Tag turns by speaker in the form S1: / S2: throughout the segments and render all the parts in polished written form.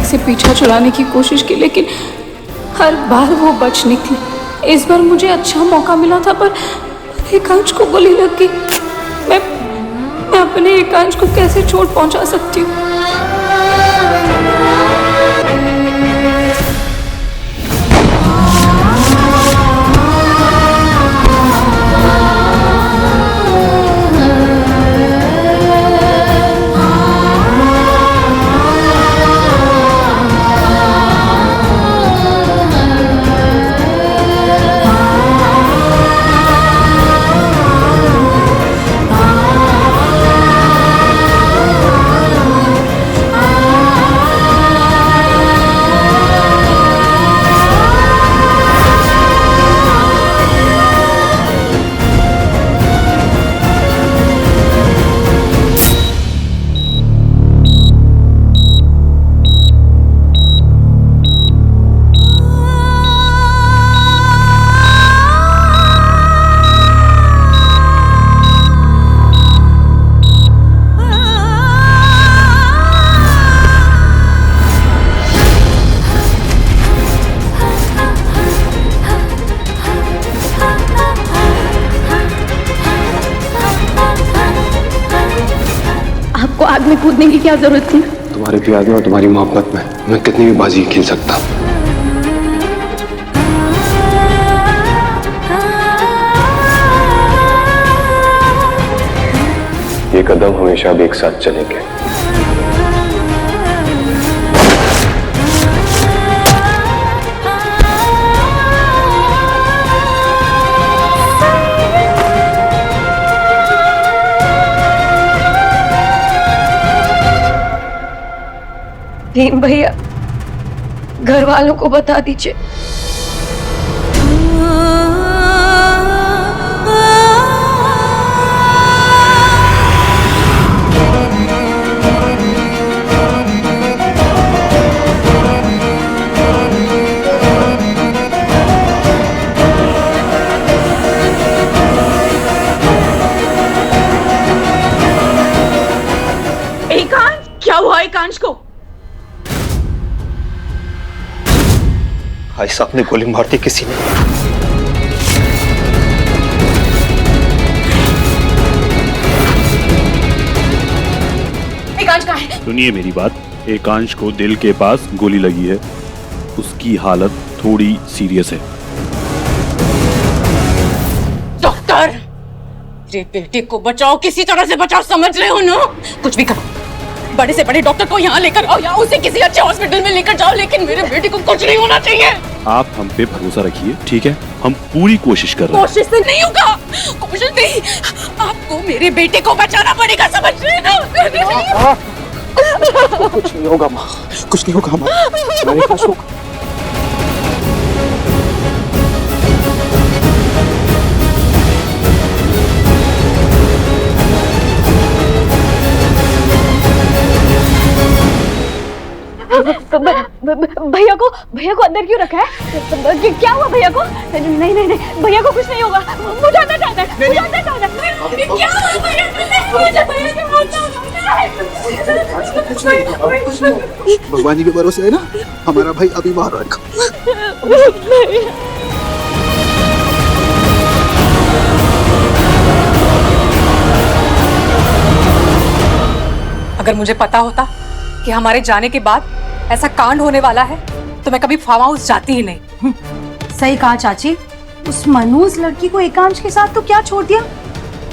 S1: से पीछा छुड़ाने की कोशिश की, लेकिन हर बार वो बच निकली। इस बार मुझे अच्छा मौका मिला था, पर एकांश को गोली लग गई। मैं अपने एकांश को कैसे चोट पहुंचा सकती हूँ? आपको आग में कूदने की क्या जरूरत थी?
S2: तुम्हारे प्यार में और तुम्हारी मोहब्बत में मैं कितनी भी बाजी खेल सकता। ये कदम हमेशा अब एक साथ चलेंगे।
S1: भीम भैया, घर वालों को बता दीजिए। एकांश, क्या हुआ एकांश को?
S2: भाई साहब ने गोली मार दी किसी ने।
S1: एकांश कहाँ है?
S3: सुनिए मेरी बात, एकांश को दिल के पास गोली लगी है, उसकी हालत थोड़ी सीरियस है।
S4: डॉक्टर, मेरे बेटे को बचाओ, किसी तरह से बचाओ, समझ रहे हो ना? कुछ भी करो, बड़े से बड़े डॉक्टर को यहाँ लेकर आओ या उसे किसी अच्छे हॉस्पिटल में लेकर जाओ, लेकिन मेरे बेटे को कुछ नहीं होना चाहिए।
S3: आप हम पे भरोसा रखिए, ठीक है? हम पूरी कोशिश कर रहे हैं।
S4: कोशिश से नहीं होगा, कोशिश नहीं, आपको मेरे बेटे को बचाना पड़ेगा, समझ रहे हैं ना?
S2: कुछ नहीं होगा माँ, कुछ नहीं होगा माँ, मेरे पास होगा।
S1: भैया को अंदर क्यों रखा है? क्या हुआ भैया को? नहीं नहीं नहीं, भैया को कुछ नहीं होगा, मुझे अंदर जाना है, मुझे अंदर जाना है। क्या हुआ भैया?
S5: भगवान जी के भरोसे है ना, हमारा भाई अभी बाहर रहेगा।
S4: अगर मुझे पता होता कि हमारे जाने के बाद ऐसा कांड होने वाला है तो मैं कभी फार्म हाउस जाती ही नहीं।
S6: सही कहा चाची, उस मनूज लड़की को एकांश के साथ तो क्या छोड़ दिया,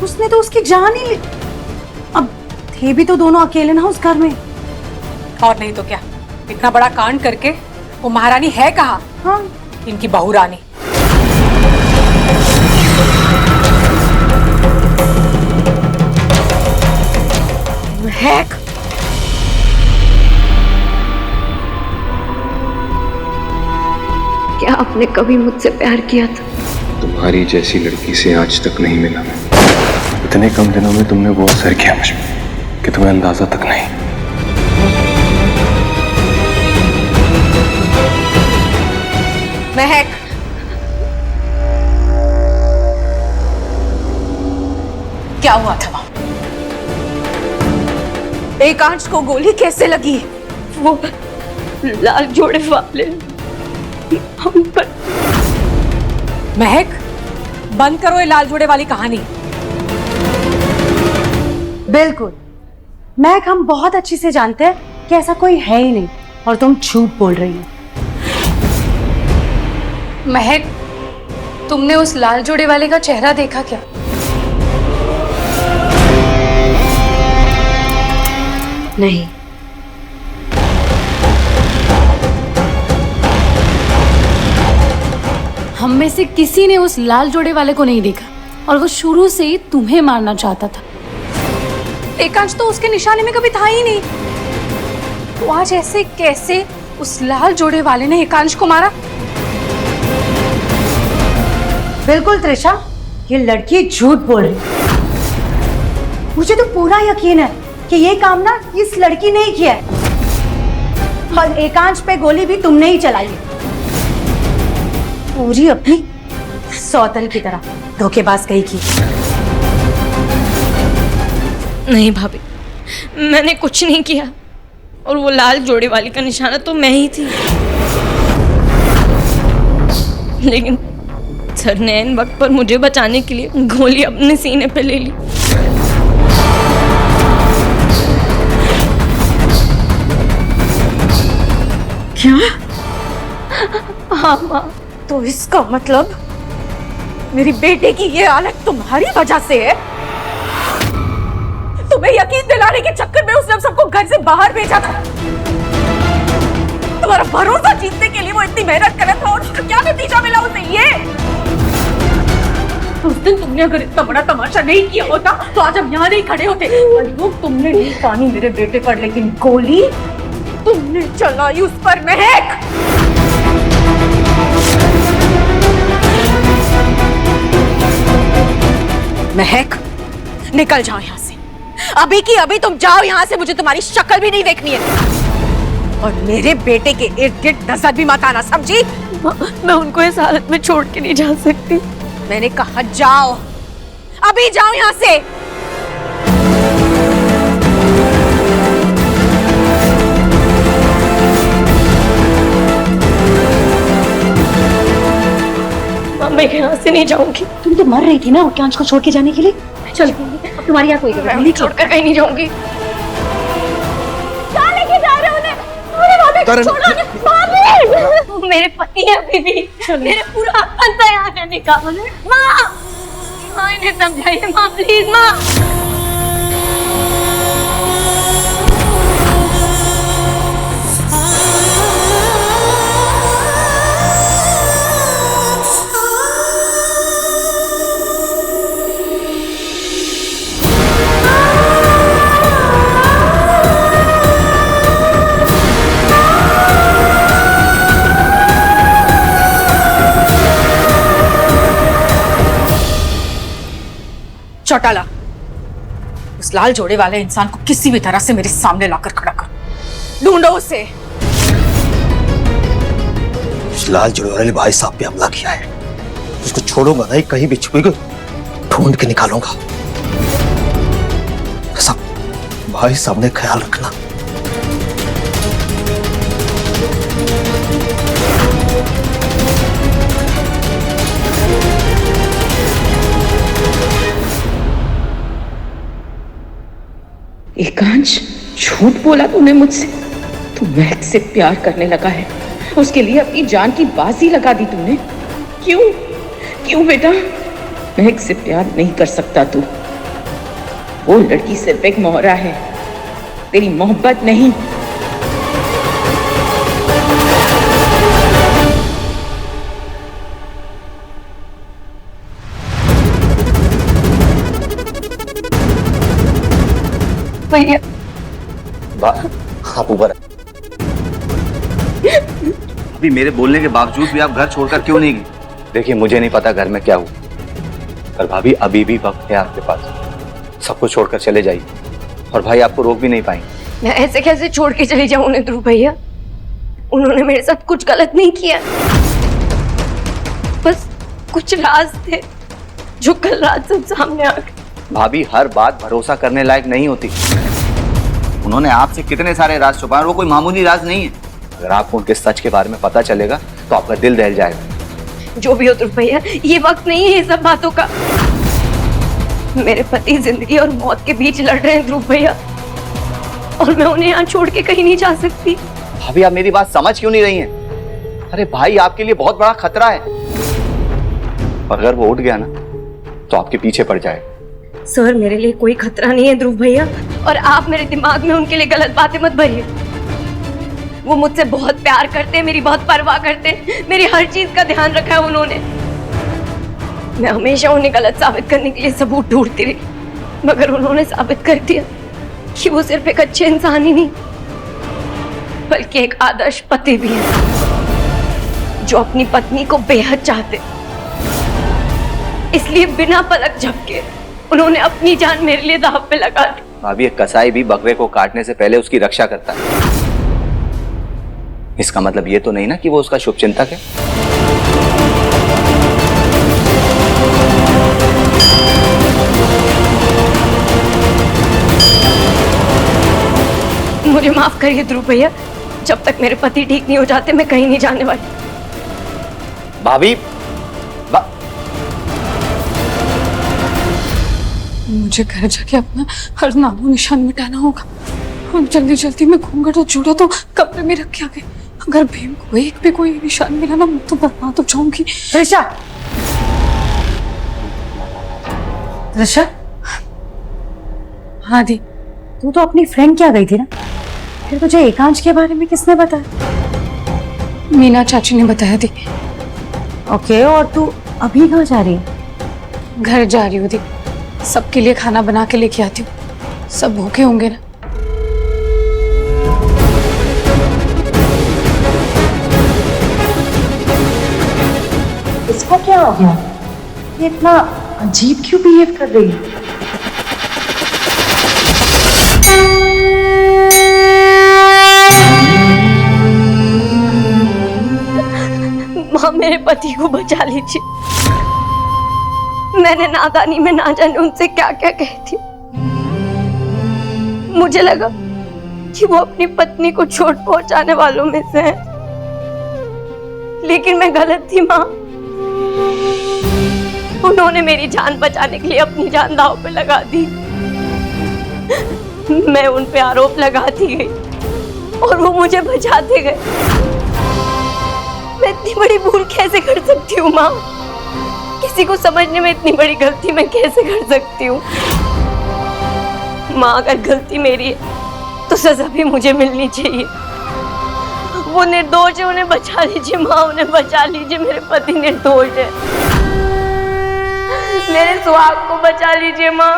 S6: उसने तो उसकी जान ही ली। अब थे भी तो दोनों अकेले ना उस घर में।
S4: और नहीं तो क्या, इतना बड़ा कांड करके वो महारानी है कहाँ?
S6: हाँ,
S4: इनकी बहू रानी। महक,
S1: क्या आपने कभी मुझसे प्यार किया था?
S2: तुम्हारी जैसी लड़की से आज तक नहीं मिला मैं। इतने कम दिनों में तुमने वो असर किया मुझ में कि तुम्हें अंदाजा तक नहीं।
S4: महक, क्या हुआ था वहां? एकांश को गोली कैसे लगी?
S1: लाल जोड़े वाले हम पर।
S6: महक, बंद करो ये लाल जोड़े वाली कहानी। बिल्कुल महक, हम बहुत अच्छे से जानते हैं कि ऐसा कोई है ही नहीं और तुम झूठ बोल रही हो।
S1: महक, तुमने उस लाल जोड़े वाले का चेहरा देखा क्या?
S6: नहीं।
S1: हम में से किसी ने उस लाल जोड़े वाले को नहीं देखा और वो शुरू से ही तुम्हें मारना चाहता था। एकांश तो उसके निशाने में कभी था ही नहीं, तो आज ऐसे कैसे उस लाल जोड़े वाले ने एकांश को मारा?
S6: बिल्कुल त्रिशा, ये लड़की झूठ बोल रही है। मुझे तो पूरा यकीन है कि ये काम ना इस लड़की ने ही किया है और एकांश पे गोली भी तुमने ही चलाई है, पूरी अपनी सौतन की तरह धोखेबाज कही की।
S7: नहीं भाभी, मैंने कुछ नहीं किया और वो लाल जोड़े वाली का निशाना तो मैं ही थी, लेकिन सर ने इन वक्त पर मुझे बचाने के लिए गोली अपने सीने पे ले ली।
S6: क्या?
S7: हाँ माँ,
S6: तो इसका मतलब मेरी बेटे की ये हालत तुम्हारी वजह से है? तुम्हें यकीन दिलाने के चक्कर में उसने सबको घर से बाहर भेजा था। तुम्हारा भरोसा जीतने के लिए वो इतनी मेहनत कर रहा था और उसका क्या नतीजा मिला उसे? ये उस दिन तुमने अगर इतना बड़ा तमाशा नहीं किया होता तो आज हम यहाँ नहीं खड़े होते। वो तुमने नहीं पानी मेरे बेटे पर, लेकिन गोली तुमने चलाई उस पर। महक, महक, निकल जाओ यहाँ से, अभी की अभी तुम जाओ यहाँ से। मुझे तुम्हारी शक्ल भी नहीं देखनी है और मेरे बेटे के इर्द गिर्द नजर भी मत आना, समझी?
S7: मैं उनको इस हालत में छोड़ के नहीं जा सकती।
S6: मैंने कहा जाओ, अभी जाओ यहाँ से।
S7: मैं यहाँ से नहीं जाऊंगी।
S6: तुम तो मर रही थी ना आकांश को छोड़ के जाने के लिए। चल, अब तुम्हारी यहाँ कोई
S7: मैं छोड़कर कहीं नहीं जाऊंगी।
S6: क्या लेके जा रहे हो उन्हें? अरे भाभी, छोड़ो ना, भाभी।
S7: मेरे पति है अभी भी, मेरे पूरा अपन तैयार रहने का। माँ, इन्हें समझाइए माँ, प्लीज माँ।
S6: चौटाला, उस लाल जोड़े वाले इंसान को किसी भी तरह से मेरे सामने लाकर खड़ा कर। ढूंढो उसे।
S5: उस लाल जोड़े वाले भाई साहब पे हमला किया है, उसको छोड़ूंगा नहीं, कहीं भी छुपेगा ढूंढ के निकालूंगा। सब भाई सामने ख्याल रखना।
S4: एकांश, झूठ बोला तूने मुझसे। तू महक से प्यार करने लगा है, उसके लिए अपनी जान की बाजी लगा दी तूने। क्यों क्यों बेटा? महक से प्यार नहीं कर सकता तू। वो लड़की सिर्फ एक मोहरा है, तेरी मोहब्बत नहीं।
S7: भैया,
S5: आप ऊपर।
S8: अभी मेरे बोलने के बावजूद भी आप घर छोड़कर क्यों नहीं गए? देखिए, मुझे नहीं पता घर में क्या हुआ, पर भाभी अभी भी वक्त है आपके पास। सब कुछ छोड़कर चले जाइए और भाई आपको रोक भी नहीं पाएंगे।
S7: मैं ऐसे कैसे छोड़ के चली जाऊं उन्हें? ध्रुव भैया, उन्होंने मेरे साथ कुछ गलत नहीं किया, बस कुछ राज थे जो कल रात सब सामने आ गए।
S8: भाभी, हर बात भरोसा करने लायक नहीं होती। उन्होंने आपसे कितने सारे राज छुपाए, वो कोई मामूली राज नहीं है। अगर आपको उनके सच के बारे में पता चलेगा तो आपका दिल दहल जाएगा।
S7: जो भी हो ध्रुव भैया, ये वक्त नहीं है ये सब बातों का। मेरे पति जिंदगी और मौत के बीच लड़ रहे हैं ध्रुव भैया, और मैं उन्हें यहाँ छोड़ के कहीं नहीं जा सकती।
S8: भाभी आप मेरी बात समझ क्यों नहीं रही हैं? अरे भाई आपके लिए बहुत बड़ा खतरा है, और अगर वो उठ गया ना तो आपके पीछे पड़ जाएगा।
S7: सर मेरे लिए कोई खतरा नहीं है ध्रुव भैया, और आप मेरे दिमाग में उनके लिए गलत बातें मत भरिए। वो मुझसे बहुत प्यार करते हैं, मेरी बहुत परवाह करते हैं, मेरी हर चीज का ध्यान रखा है उन्होंने। मैं हमेशा उन्हें गलत साबित करने के लिए सबूत ढूंढती रही, मगर उन्होंने साबित कर दिया कि वो सिर्फ एक अच्छे इंसान ही नहीं बल्कि एक आदर्श पति भी है, जो अपनी पत्नी को बेहद चाहते। इसलिए बिना पलक झपके उन्होंने अपनी जान मेरे लिए दांव पे लगा दी।
S8: भाभी एक कसाई भी बकरे को काटने से पहले उसकी रक्षा करता है। इसका मतलब ये तो नहीं ना कि वो उसका शुभचिंतक है।
S7: मुझे माफ करिए ध्रुव भैया, जब तक मेरे पति ठीक नहीं हो जाते मैं कहीं नहीं जाने वाली।
S8: भाभी
S1: मुझे घर जाके अपना हर नामो निशान मिटाना होगा, और जल्दी जल्दी मैं घूंघट और जूड़ा तो कपड़े में रख के आ गई। अगर भीम को एक भी कोई निशान मिला ना, मैं तो बर्बाद हो जाऊंगी।
S6: त्रिशा, त्रिशा,
S1: हाँ दी,
S6: तू तो अपनी फ्रेंड क्या गई थी ना, फिर तुझे एकांश के बारे में किसने बताया?
S1: मीना चाची ने बताया दी।
S6: ओके, और तू अभी कहाँ जा रही है?
S1: घर जा रही हूँ दी, सबके लिए खाना बना के लेके आती हूँ, सब भूखे होंगे ना।
S6: इसको क्या हो गया? ये इतना अजीब क्यों बिहेव कर रही है?
S7: माँ मेरे पति को बचा लीजिए। मैंने नादानी में ना जाने उनसे क्या क्या कही थी। मुझे लगा कि वो अपनी पत्नी को चोट पहुंचाने वालों में से है, लेकिन मैं गलत थी माँ। उन्होंने मेरी जान बचाने के लिए अपनी जान दांव पे लगा दी। मैं उन पे आरोप लगाती गई और वो मुझे बचाते गए। मैं इतनी बड़ी भूल कैसे कर सकती हूँ माँ? किसी को समझने में इतनी बड़ी गलती मैं कैसे कर सकती हूँ? माँ अगर गलती मेरी है तो सजा भी मुझे मिलनी चाहिए। वो निर्दोष है, उन्हें बचा लीजिए माँ, उन्हें बचा लीजिए। मेरे पति निर्दोष है, मेरे सुहाग को बचा लीजिए माँ।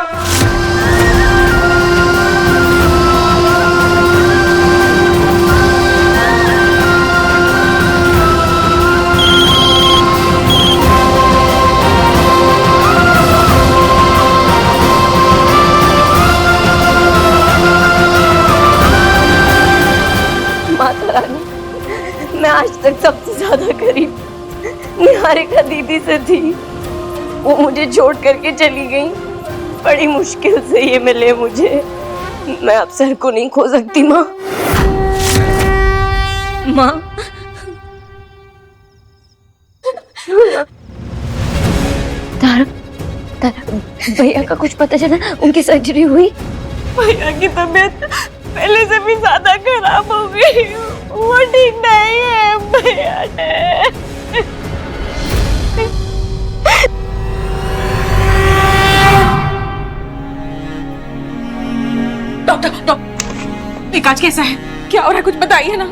S7: माता रानी, मैं आज तक सबसे ज्यादा करीब निहारिका दीदी से थी। वो मुझे छोड़ करके चली गई, बड़ी मुश्किल से ये मिले मुझे। मैं अब सर को नहीं खो सकती माँ। माँ, तारा, भैया का कुछ पता चला? उनकी सर्जरी हुई? भैया की तबीयत पहले से भी ज्यादा खराब हो गई, वो ठीक नहीं है भैया ने।
S4: डॉक्टर, एकांश कैसा है? क्या हो रहा है? कुछ बताइए ना।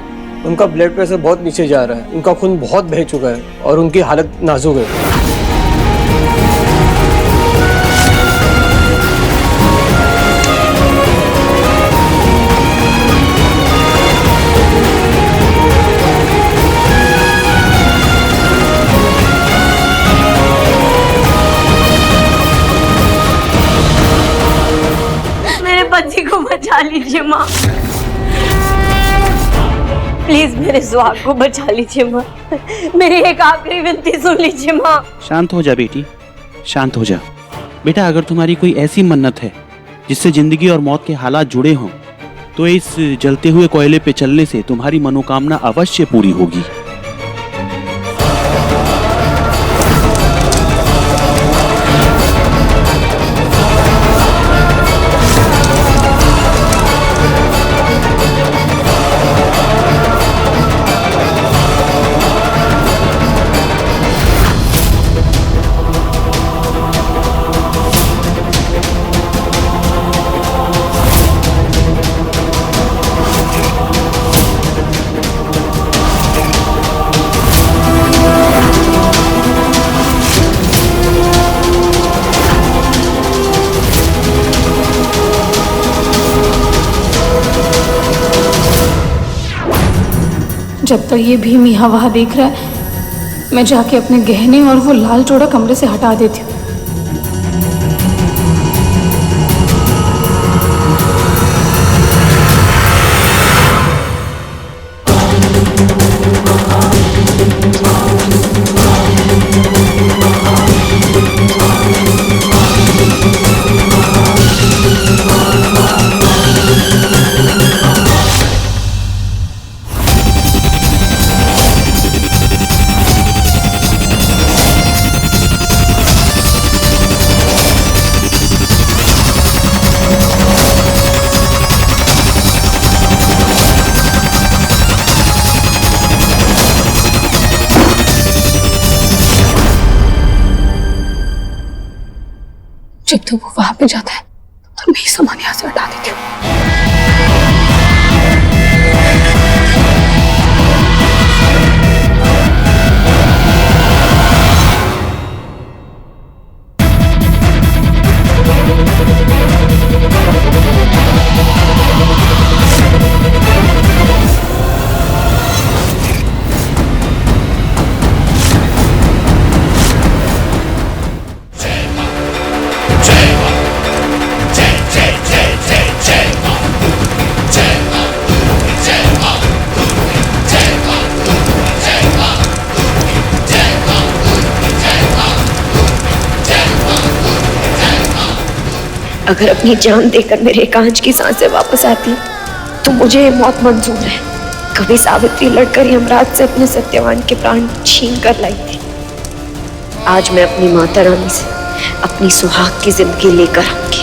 S9: उनका ब्लड प्रेशर बहुत नीचे जा रहा है, उनका खून बहुत बह चुका है और उनकी हालत नाजुक है।
S7: मेरे पति को बचा लीजिए माँ, प्लीज मेरे सुहाग को बचा लीजिए माँ। मेरी एक आखिरी विनती सुन लीजिए माँ।
S10: शांत हो जा बेटी, शांत हो जा। बेटा अगर तुम्हारी कोई ऐसी मन्नत है जिससे जिंदगी और मौत के हालात जुड़े हों तो इस जलते हुए कोयले पे चलने से तुम्हारी मनोकामना अवश्य पूरी होगी।
S1: जब तक ये भीम यहाँ वहाँ देख रहा है, मैं जाके अपने गहने और वो लाल जोड़ा कमरे से हटा देती हूँ। जब तक वो वहां पे जाता है तो मैं ही सामान यहाँ से हटा देती हूँ।
S7: अगर अपनी जान देकर मेरे एकांश की सांसें वापस आती तो मुझे ये मौत मंजूर है। कभी सावित्री लड़कर यमराज से अपने सत्यवान के प्राण छीन कर लाई थी। आज मैं अपनी माता रानी से अपनी सुहाग की जिंदगी लेकर आऊंगी।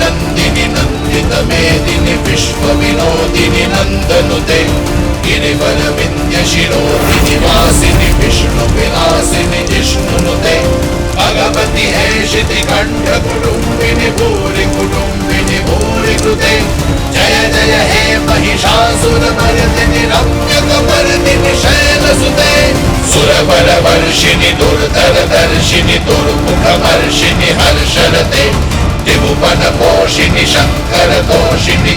S11: नंदिनी नंदित मेदिनी विश्व विनोदिनी नंदनुते गिरिवर विंध्य शिरोधिनी वासिनी विष्णु विलासिनी जिष्णुनुते भगवती है शितिकंठ कुटुंबिनी भूरि कृते जय जय हे महिषासुर मर्दिनी रम्य कपर्दिनी शैलसुते सुरवर वर्षिणी दुर्धर दर्शिनी दुर्मुख वर्षिणी हर्षरते त्रिभुवन पोषिणी शंकर दोषिणी